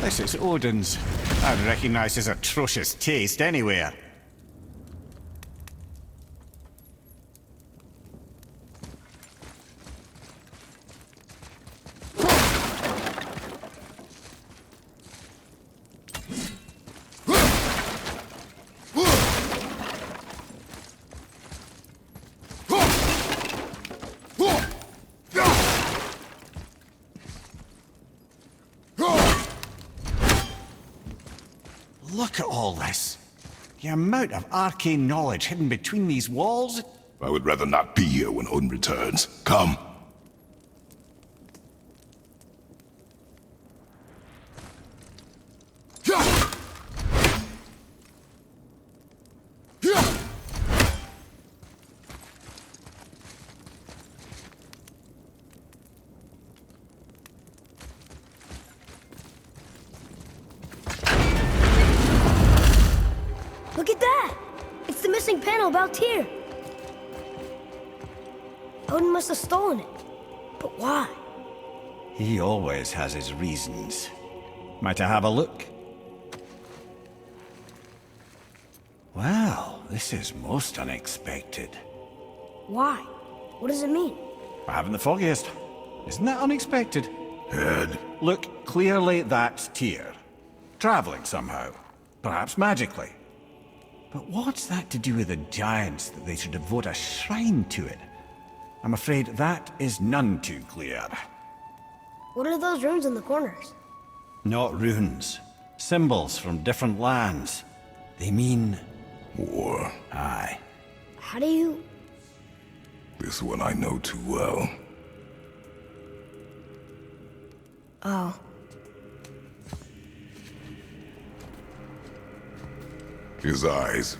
This is Odin's. I'd recognize his atrocious taste anywhere. Look at all this. The amount of arcane knowledge hidden between these walls. I would rather not be here when Odin returns. Come. Look at that! It's the missing panel about Tyr. Odin must have stolen it. But why? He always has his reasons. Might I have a look? Well, this is most unexpected. Why? What does it mean? I haven't the foggiest. Isn't that unexpected? Head. Look, clearly that's Tyr. Traveling somehow. Perhaps magically. But what's that to do with the giants that they should devote a shrine to it? I'm afraid that is none too clear. What are those runes in the corners? Not runes. Symbols from different lands. They mean... War. Aye. How do you... This one I know too well. Oh. His eyes.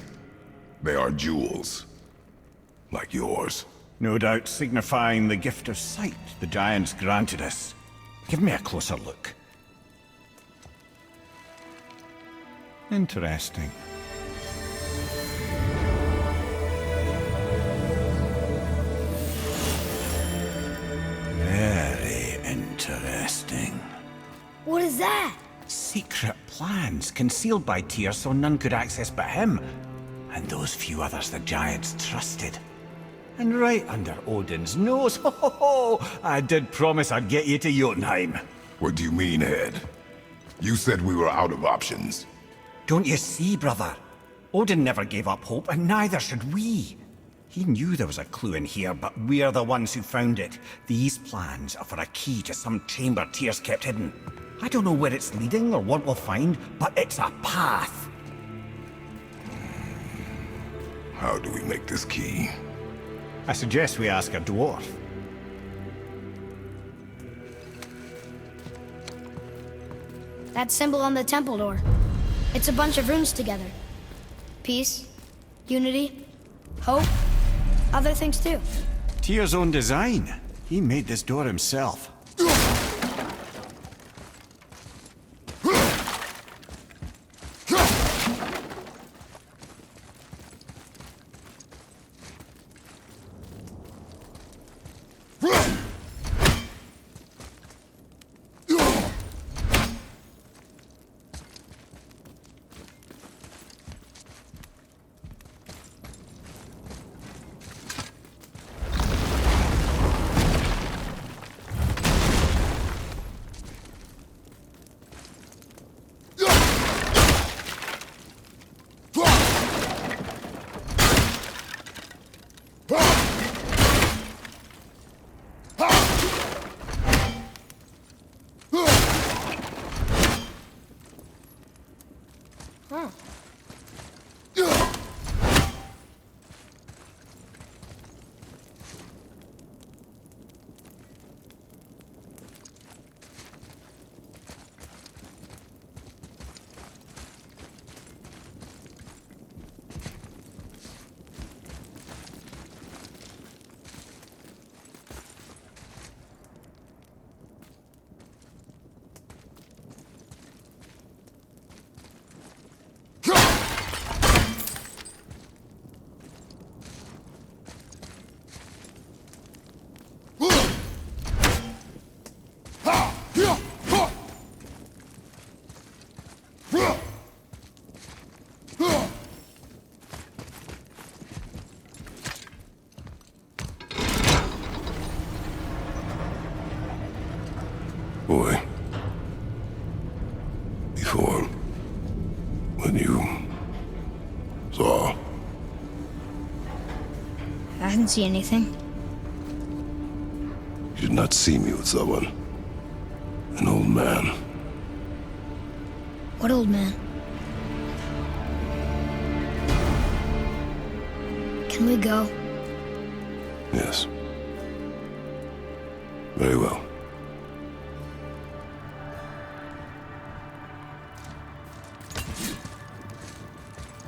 They are jewels. Like yours. No doubt signifying the gift of sight the giants granted us. Give me a closer look. Interesting. Very interesting. What is that? Secret plans concealed by Tyr so none could access but him, and those few others the giants trusted. And right under Odin's nose, ho ho ho! I did promise I'd get you to Jotunheim. What do you mean, Head? You said we were out of options. Don't you see, brother? Odin never gave up hope, and neither should we. He knew there was a clue in here, but we're the ones who found it. These plans are for a key to some chamber Tyr's kept hidden. I don't know where it's leading or what we'll find, but it's a path. How do we make this key? I suggest we ask a dwarf. That symbol on the temple door. It's a bunch of runes together. Peace, unity, hope, other things too. Tyr's own design. He made this door himself. boy. Before, when you saw, I didn't see anything. you did not see me with someone. An old man. What old man? Can we go? Yes. Very well.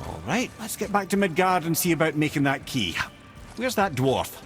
All right, let's get back to Midgard and see about making that key. Where's that dwarf?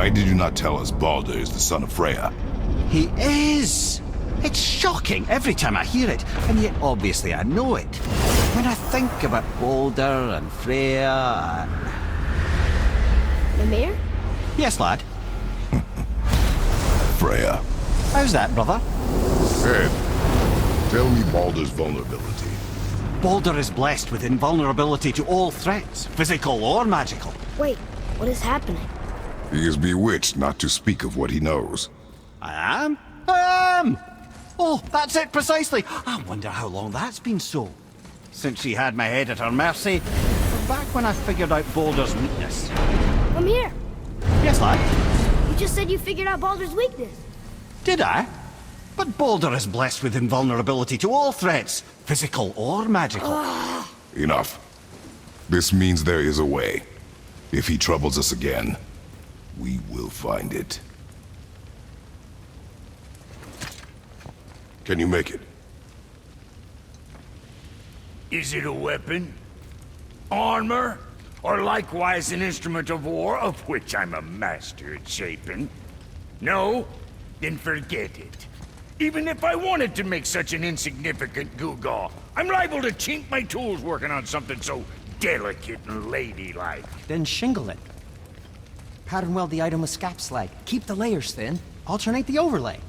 Why did you not tell us Baldur is the son of Freya? He is! It's shocking every time I hear it, and yet obviously I know it. When I think about Baldur and Freya... Mimir? Yes, lad. Freya. How's that, brother? Ed, tell me Baldur's vulnerability. Baldur is blessed with invulnerability to all threats, physical or magical. Wait, what is happening? He is bewitched not to speak of what he knows. I am? I am! Oh, that's it precisely. I wonder how long that's been so. Since she had my head at her mercy, or back when I figured out Baldur's weakness. Mimir, Yes, lad? you just said you figured out Baldur's weakness. Did I? But Baldur is blessed with invulnerability to all threats, physical or magical. Enough. This means there is a way. If he troubles us again, we will find it. Can you make it? Is it a weapon? Armor? Or likewise an instrument of war, of which I'm a master at shaping? No? Then forget it. Even if I wanted to make such an insignificant gewgaw, I'm liable to chink my tools working on something so delicate and ladylike. Then shingle it. Pattern weld the item with scap slag. Keep the layers thin. Alternate the overlay.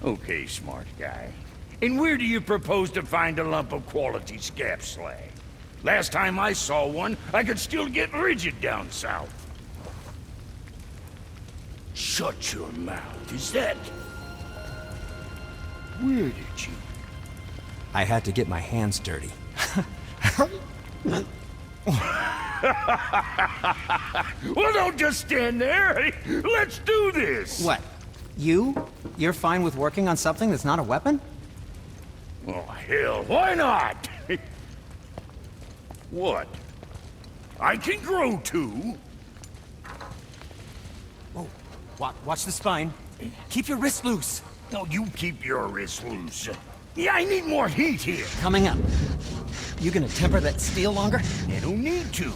Okay, smart guy. And where do you propose to find a lump of quality scap slag? Last time I saw one, I could still get rigid down south. Shut your mouth, is that... Where did you... I had to get my hands dirty. Well, don't just stand there. Let's do this. What? You're fine with working on something that's not a weapon? Oh, hell, why not? What? I can grow too. Oh, watch the spine. Keep your wrist loose. No, you keep your wrist loose. Yeah, I need more heat here. Coming up. You gonna temper that steel longer? I don't need to.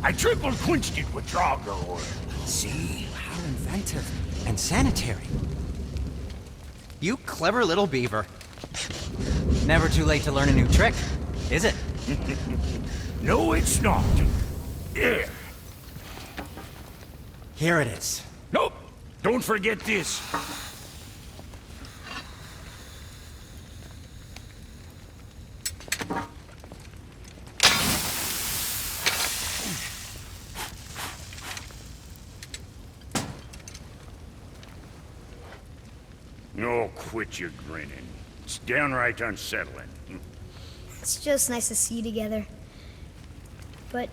I triple quenched it with Draugr oil. See? How inventive. And sanitary. You clever little beaver. Never too late to learn a new trick, is it? No, it's not. There. Here it is. Nope. Don't forget this. Oh, quit your grinning. It's downright unsettling. It's just nice to see you together. But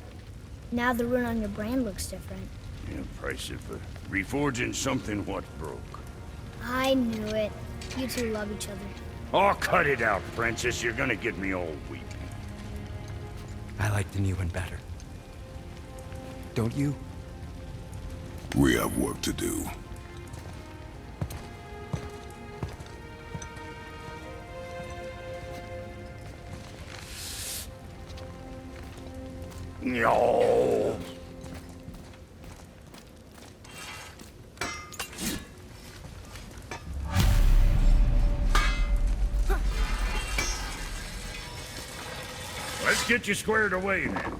now the rune on your brand looks different. Yeah, price of reforging something what broke. I knew it. You two love each other. Oh, cut it out, Princess. You're gonna get me all weepy. I like the new one better. Don't you? We have work to do. No. Let's get you squared away then.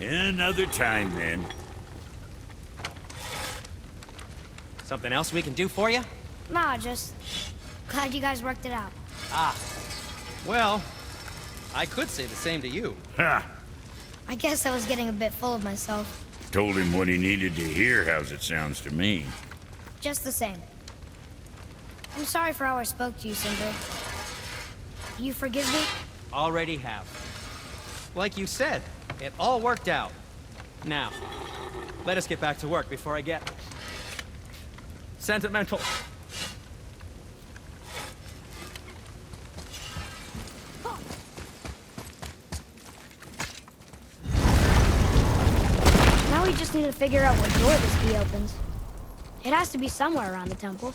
Another time, then. Something else we can do for you? Nah, just glad you guys worked it out. Well, I could say the same to you. Ha! I guess I was getting a bit full of myself. Told him what he needed to hear, how's it sounds to me. Just the same. I'm sorry for how I spoke to you, Sindri. You forgive me? Already have. Like you said, it all worked out. Now, let us get back to work before I get sentimental. Now we just need to figure out what door this key opens. It has to be somewhere around the temple.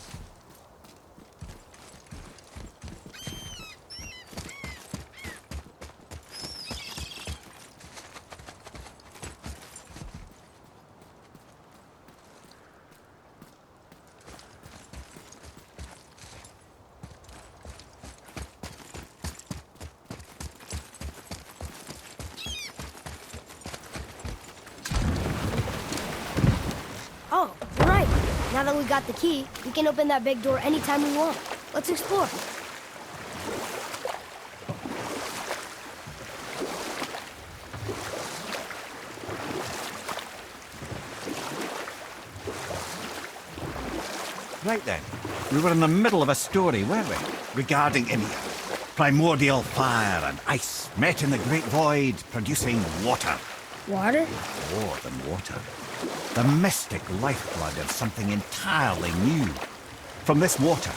Oh, you're right. Now that we got the key, we can open that big door anytime we want. Let's explore. Right then. We were in the middle of a story, weren't we? Regarding Ymir. Primordial fire and ice met in the great void, producing water. Water? More than water. The mystic lifeblood of something entirely new. From this water,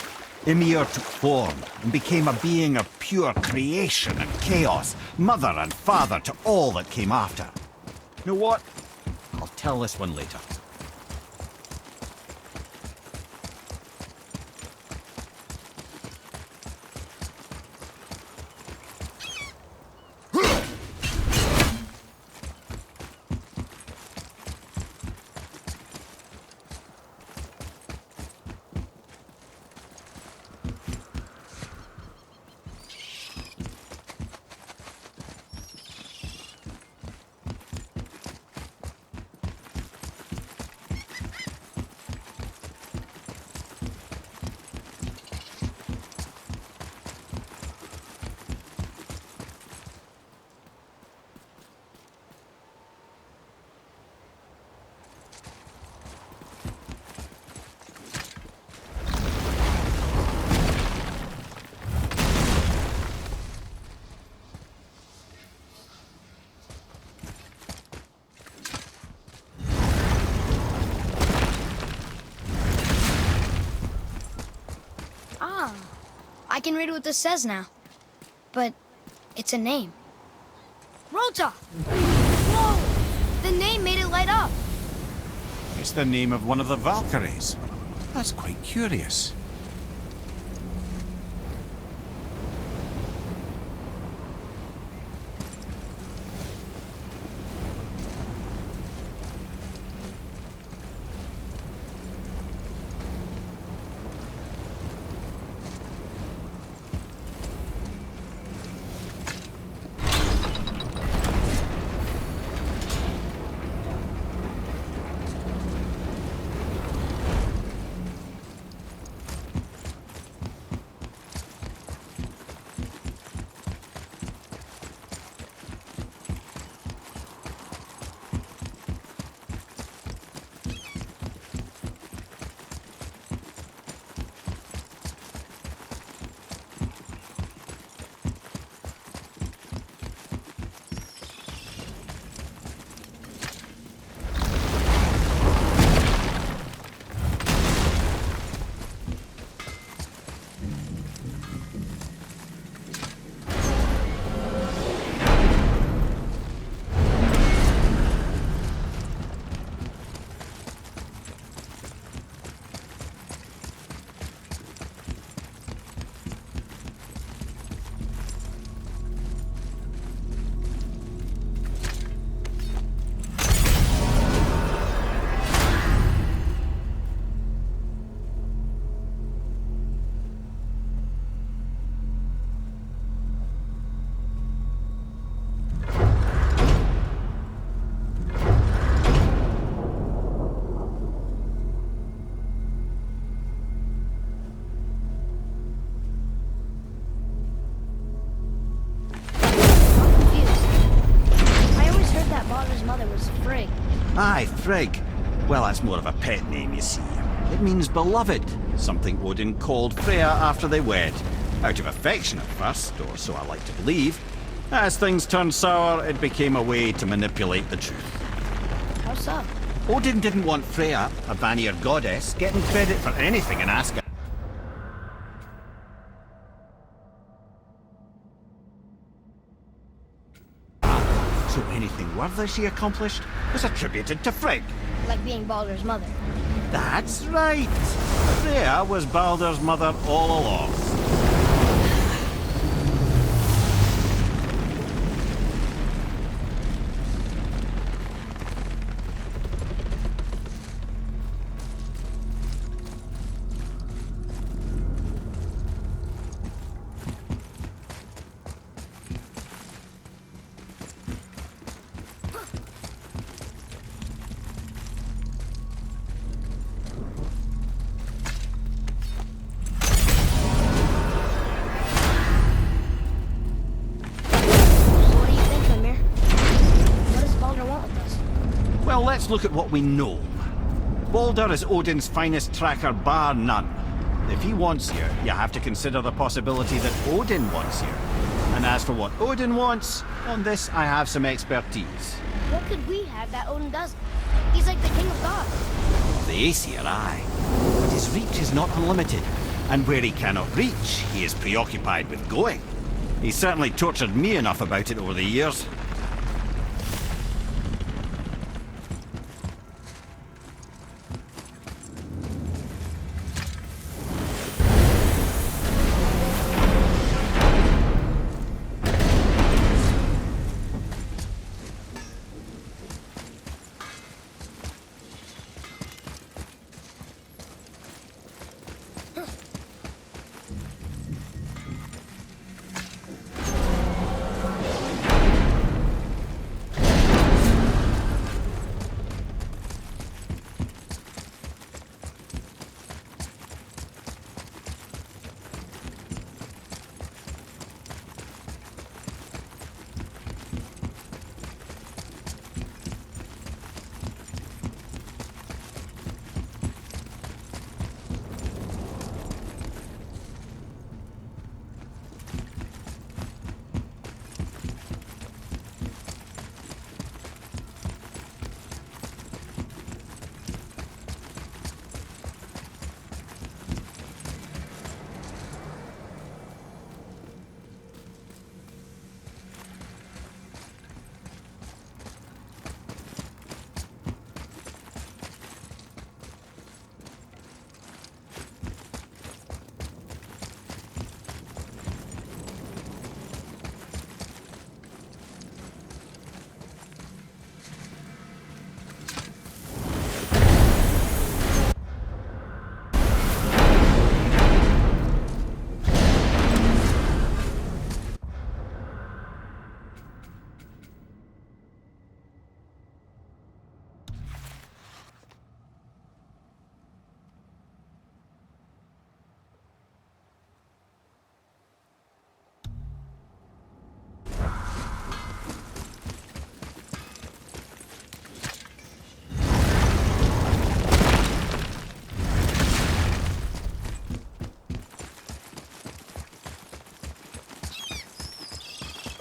Ymir took form and became a being of pure creation and chaos, mother and father to all that came after. You know what? I'll tell this one later. I can read what this says now. But it's a name. Rota! Whoa! The name made it light up. It's the name of one of the Valkyries. That's quite curious. Aye, Frigg. Well, that's more of a pet name, you see. It means beloved, something Odin called Freya after they wed. Out of affection at first, or so I like to believe. As things turned sour, it became a way to manipulate the truth. How so? Odin didn't want Freya, a Vanir goddess, getting credit for anything in Asgard. So anything worthy she accomplished was attributed to Frigg. Like being Baldur's mother. That's right. Freya was Baldur's mother all along. So what do you think, Mimir? What does Baldur want with us? Well, let's look at what we know. Baldur is Odin's finest tracker bar none. If he wants you, you have to consider the possibility that Odin wants you. And as for what Odin wants, on this I have some expertise. What could we have that Odin doesn't? He's like the king of gods. The Aesir, aye. But his reach is not unlimited. And where he cannot reach, he is preoccupied with going. He's certainly tortured me enough about it over the years.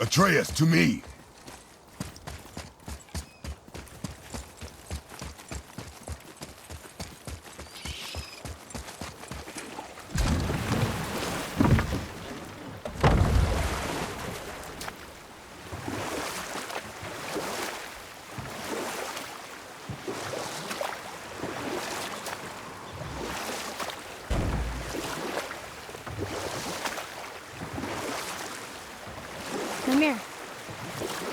Atreus, to me! Mimir,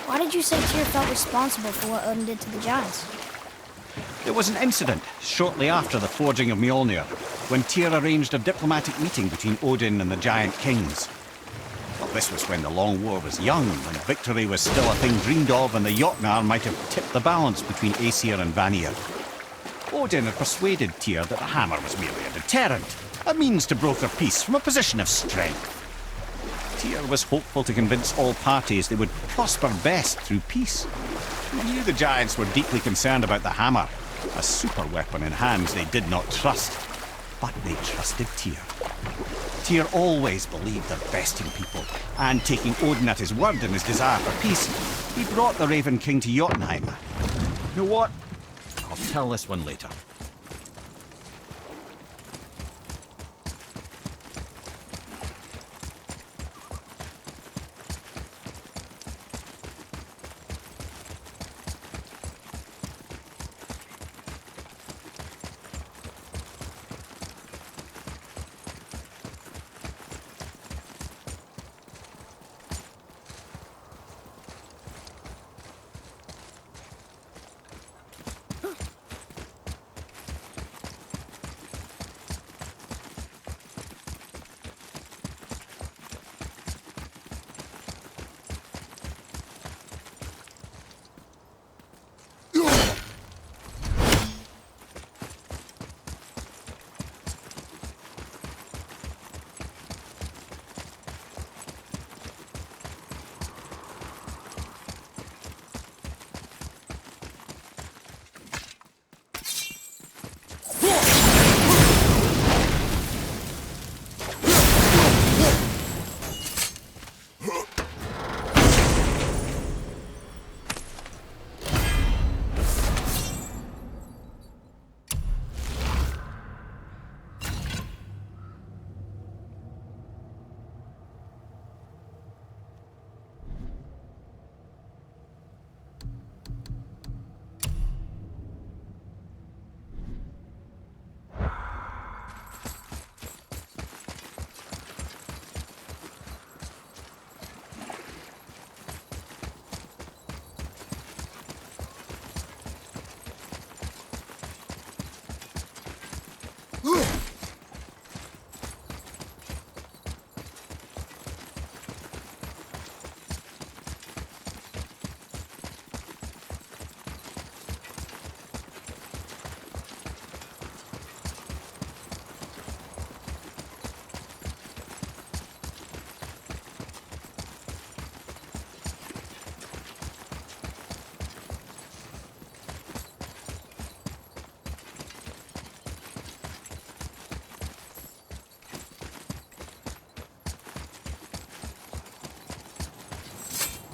why did you say Tyr felt responsible for what Odin did to the giants? There was an incident shortly after the forging of Mjolnir, when Tyr arranged a diplomatic meeting between Odin and the giant kings. Well, this was when the Long War was young, when victory was still a thing dreamed of, and the Jotnar might have tipped the balance between Aesir and Vanir. Odin had persuaded Tyr that the hammer was merely a deterrent, a means to broker peace from a position of strength. Tyr was hopeful to convince all parties they would prosper best through peace. He knew the giants were deeply concerned about the hammer, a super weapon in hands they did not trust. But they trusted Tyr. Tyr always believed the best in people, and taking Odin at his word in his desire for peace, he brought the Raven King to Jotunheim. You know what? I'll tell this one later.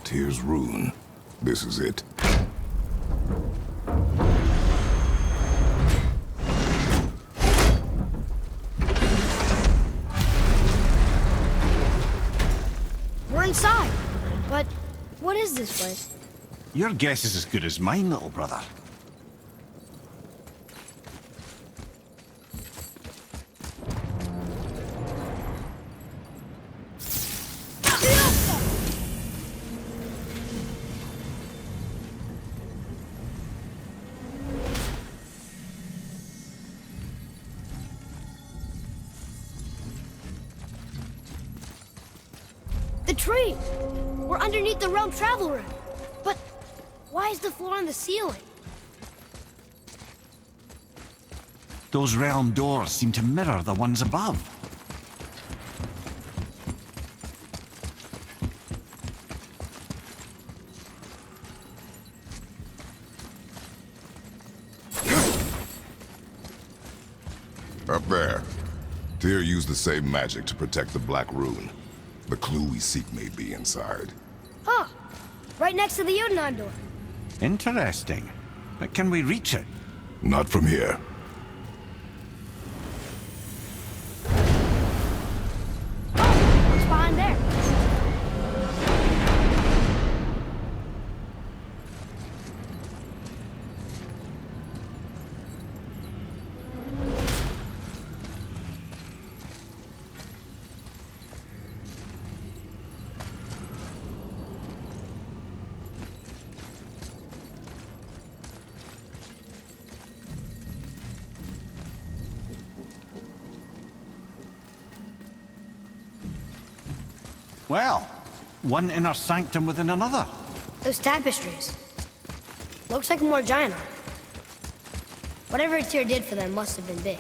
Tyr's rune. This is it. We're inside. But what is this place? Your guess is as good as mine, little brother. The tree! We're underneath the realm travel room. But why is the floor on the ceiling? Those realm doors seem to mirror the ones above. Up there. Tyr used the same magic to protect the Black Rune. The clue we seek may be inside. Huh. Right next to the Jotunheim door. Interesting. But can we reach it? Not from here. What's behind there? Well, one inner sanctum within another. Those tapestries. Looks like more giant art. Whatever Tyr did for them must have been big.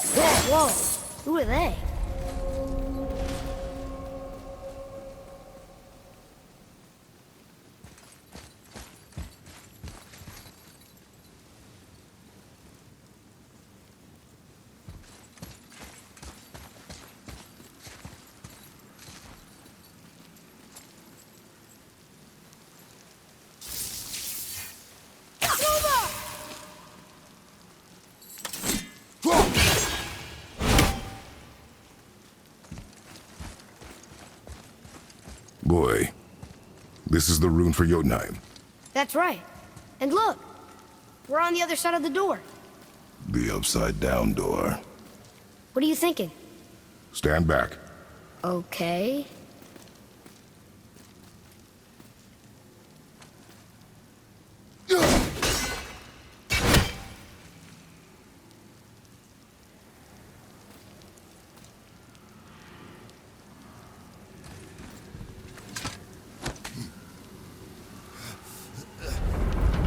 Whoa, who are they? Boy, this is the rune for Jotunheim. That's right. And look, we're on the other side of the door. The upside-down door. What are you thinking? Stand back. Okay.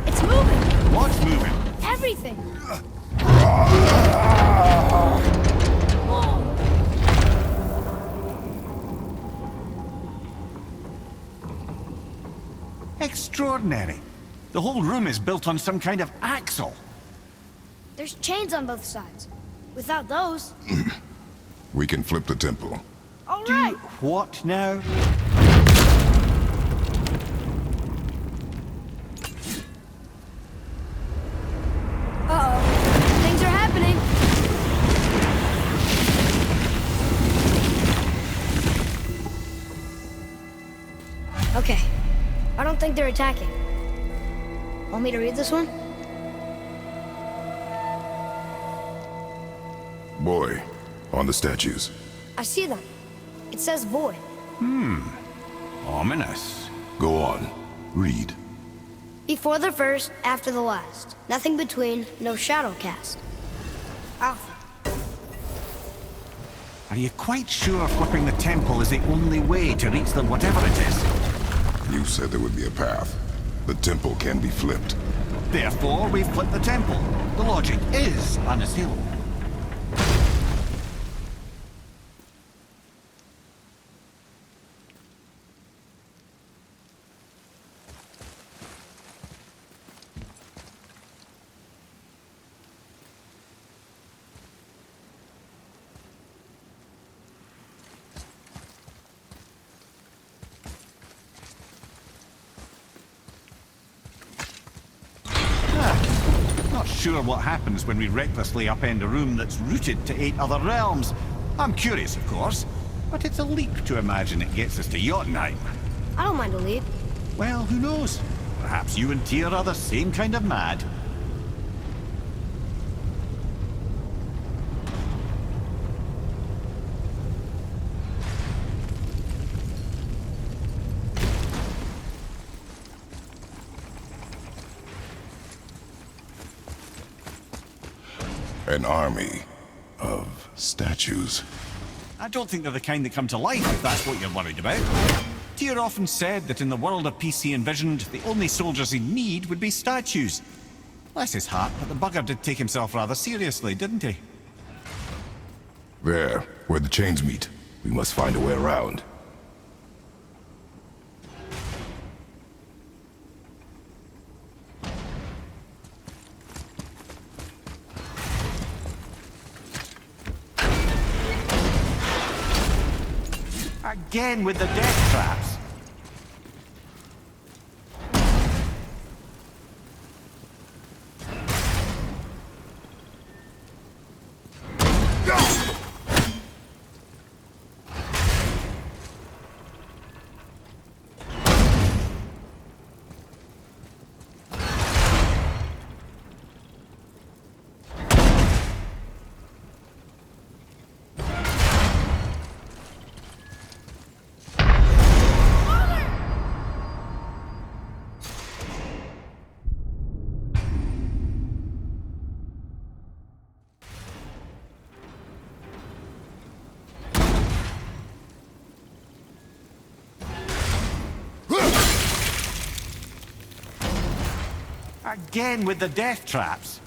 It's moving! What's moving? Everything! Extraordinary. The whole room is built on some kind of axle. There's chains on both sides. Without those... We can flip the temple. All right! What now? Uh-oh. Things are happening. Okay. I don't think they're attacking. Want me to read this one? Boy, on the statues. I see them. It says void. Ominous. Go on. Read. Before the first, after the last. Nothing between, no shadow cast. Alpha. Are you quite sure flipping the temple is the only way to reach them, whatever it is? You said there would be a path. The temple can be flipped. Therefore, we've flipped the temple. The logic is unassailable. Not sure what happens when we recklessly upend a room that's rooted to 8 other realms. I'm curious, of course, but it's a leap to imagine it gets us to Jotunheim. I don't mind a lead. Well, who knows? Perhaps you and Tyr are the same kind of mad. An army of statues. I don't think they're the kind that come to life, if that's what you're worried about. Tyr often said that in the world of peace he envisioned, the only soldiers he'd need would be statues. Bless his heart, but the bugger did take himself rather seriously, didn't he? There, where the chains meet. We must find a way around. Again with the death traps. Again with the death traps.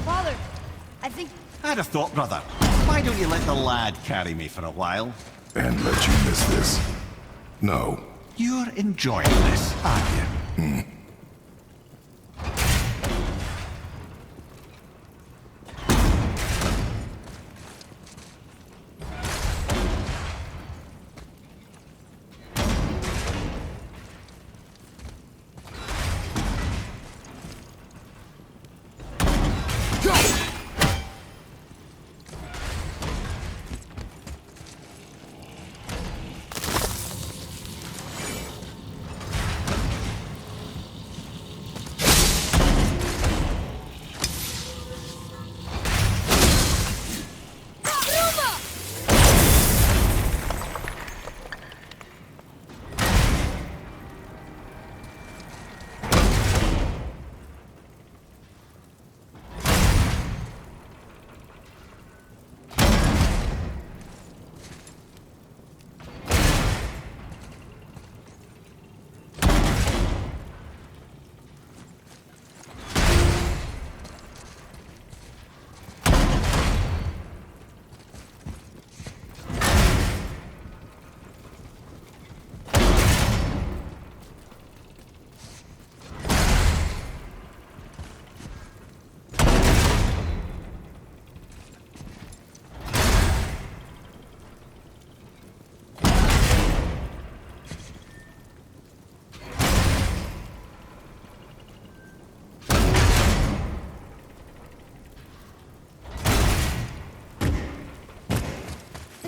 Father, I think... I'd have thought, brother. Why don't you let the lad carry me for a while? And let you miss this? No. You're enjoying this, aren't you?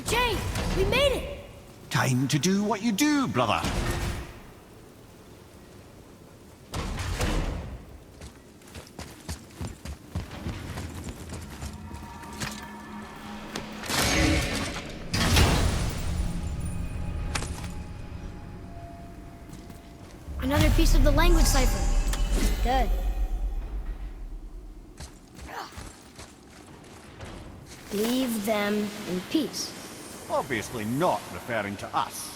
Jane, we made it! Time to do what you do, brother. Another piece of the language cipher. Good. Leave them in peace. Obviously not referring to us.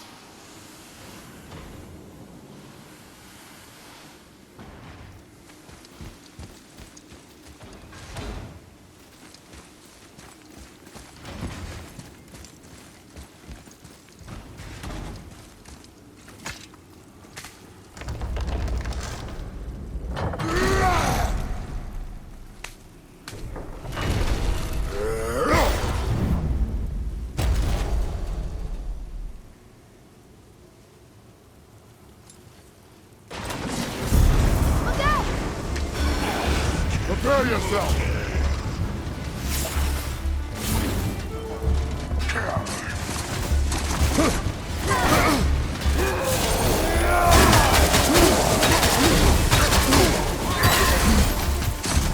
Prepare yourself!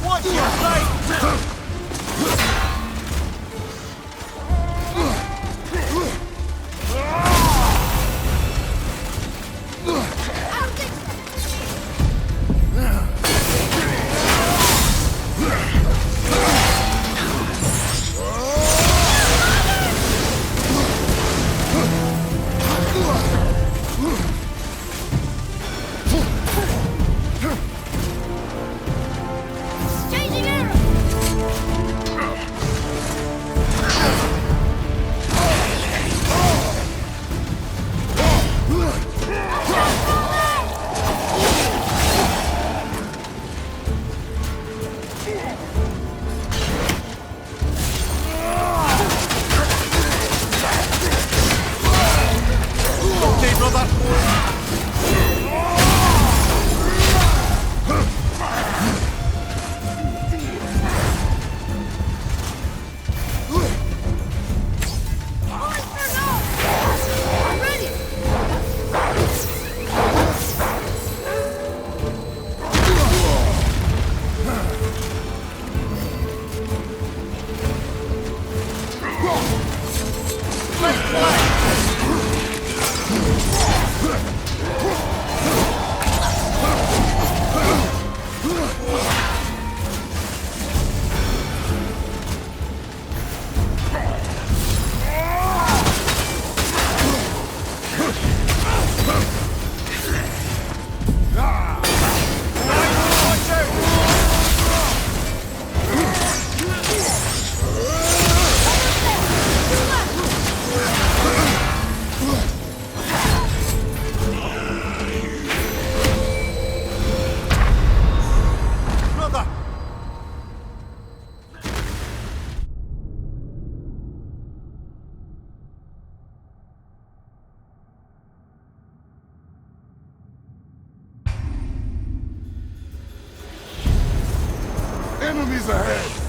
Watch your sight! Enemies ahead!